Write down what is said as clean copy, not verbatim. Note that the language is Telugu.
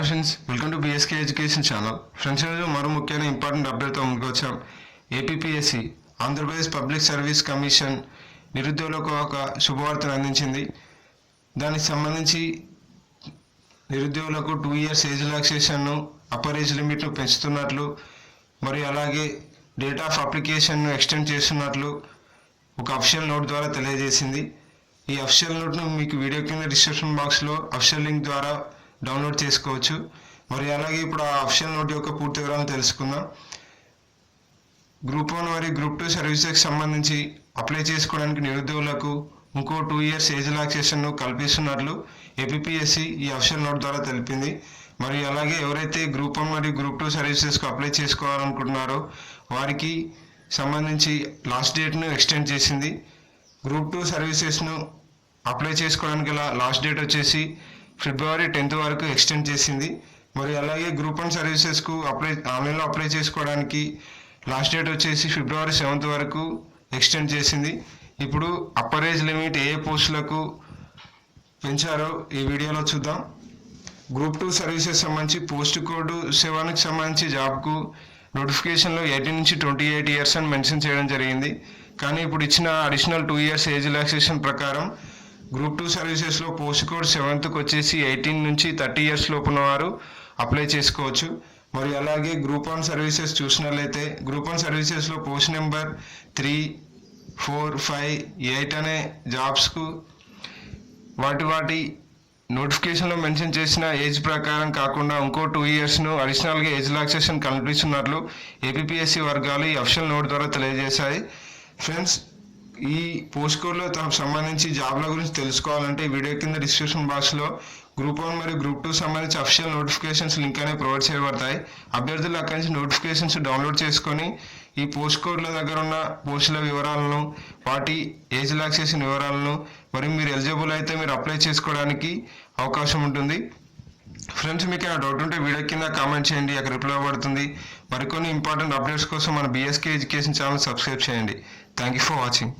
Hi friends, welcome to BSK education channel. Friends, ఈరోజు మరో ముఖ్యమైన ఇంపార్టెంట్ అప్డేట్తో ముందుకు వచ్చాం. APPSC Andhra Pradesh public service commission నిరుద్యోగులకు ఒక శుభవార్తను అందించింది. దానికి సంబంధించి నిరుద్యోగులకు 2 years ఏజ్ రిలాక్సేషన్ను, అప్పర్ ఏజ్ లిమిట్ను పెంచుతున్నట్లు మరియు అలాగే డేట్ ఆఫ్ అప్లికేషన్ను ఎక్స్టెండ్ చేస్తున్నట్లు ఒక అఫీషియల్ నోట్ ద్వారా తెలియజేసింది. ఈ అఫీషియల్ నోట్ను మీకు వీడియో కింద డిస్క్రిప్షన్ బాక్స్లో అఫీషియల్ లింక్ ద్వారా డౌన్లోడ్ చేసుకోవచ్చు. మరి అలాగే ఇప్పుడు ఆ అఫీషియల్ నోట్ యొక్క పూర్తి వివరాలను తెలుసుకుందాం. గ్రూప్ 1 మరియు గ్రూప్ 2 సర్వీసెస్కి సంబంధించి అప్లై చేసుకోవడానికి నిరుద్యోగులకు ఇంకో 2 years ఏజ్ రిలాక్సేషన్ను కల్పిస్తున్నట్లు ఏపీపీఎస్సీ ఈ అఫీషియల్ నోట్ ద్వారా తెలిపింది. మరియు అలాగే ఎవరైతే గ్రూప్ 1 మరియు గ్రూప్ 2 సర్వీసెస్కు అప్లై చేసుకోవాలనుకుంటున్నారో వారికి సంబంధించి లాస్ట్ డేట్ను ఎక్స్టెండ్ చేసింది. గ్రూప్ 2 సర్వీసెస్ను అప్లై చేసుకోవడానికి గల లాస్ట్ డేట్ వచ్చేసి February 10th వరకు ఎక్స్టెండ్ చేసింది. మరియు అలాగే గ్రూప్ 1 సర్వీసెస్కు ఆన్లైన్లో అప్లై చేసుకోవడానికి లాస్ట్ డేట్ వచ్చేసి February 7th వరకు ఎక్స్టెండ్ చేసింది. ఇప్పుడు అప్పర్ ఏజ్ లిమిట్ ఏ పోస్టులకు పెంచారో ఈ వీడియోలో చూద్దాం. గ్రూప్ 2 సర్వీసెస్ సంబంధించి పోస్ట్ కోడ్ 7కి సంబంధించి జాబ్కు నోటిఫికేషన్లో 18 నుంచి 28 years అని మెన్షన్ చేయడం జరిగింది. కానీ ఇప్పుడు ఇచ్చిన అడిషనల్ 2 years ఏజ్ రిలాక్సేషన్ ప్రకారం గ్రూప్ 2 సర్వీసెస్లో పోస్ట్ కోడ్ 7కి వచ్చేసి 18 నుంచి 30 years లోపున్న వారు అప్లై చేసుకోవచ్చు. మరియు అలాగే గ్రూప్ 1 సర్వీసెస్ చూసినట్లయితే గ్రూప్ 1 సర్వీసెస్లో పోస్ట్ నెంబర్ 3, 4, 5, 8 అనే జాబ్స్కు వాటి నోటిఫికేషన్లో మెన్షన్ చేసిన ఏజ్ ప్రకారం కాకుండా ఇంకో 2 yearsను అడిషనల్గా ఏజ్ రిలాక్సేషన్ కల్పిస్తున్నట్లు ఏపీపీఎస్సీ వర్గాలు ఈ అఫీషియల్ నోట్ ద్వారా తెలియజేశాయి. ఫ్రెండ్స్, ఈ పోస్ట్ కోడ్లో సంబంధించి జాబ్ల గురించి తెలుసుకోవాలంటే వీడియో కింద డిస్క్రిప్షన్ బాక్స్లో గ్రూప్ 1 మరియు గ్రూప్ 2 సంబంధించి అఫీషియల్ నోటిఫికేషన్స్ లింక్ అనేవి ప్రొవైడ్ చేయబడతాయి. అభ్యర్థులు అక్కడి నుంచి నోటిఫికేషన్స్ డౌన్లోడ్ చేసుకొని ఈ పోస్ట్ కోడ్ల దగ్గర ఉన్న పోస్టుల వివరాలను, వాటి ఏజ్ రిలాక్సేషన్ వివరాలను, మరియు మీరు ఎలిజిబుల్ అయితే మీరు అప్లై చేసుకోవడానికి అవకాశం ఉంటుంది. ఫ్రెండ్స్, మీకు ఏమైనా డౌట్ ఉంటే వీడియో కింద కామెంట్ చేయండి, అక్కడ రిప్లై అవ్వబడుతుంది. మరికొన్ని ఇంపార్టెంట్ అప్డేట్స్ కోసం మన బిఎస్కే ఎడ్యుకేషన్ ఛానల్ సబ్స్క్రైబ్ చేయండి. Thank you for watching.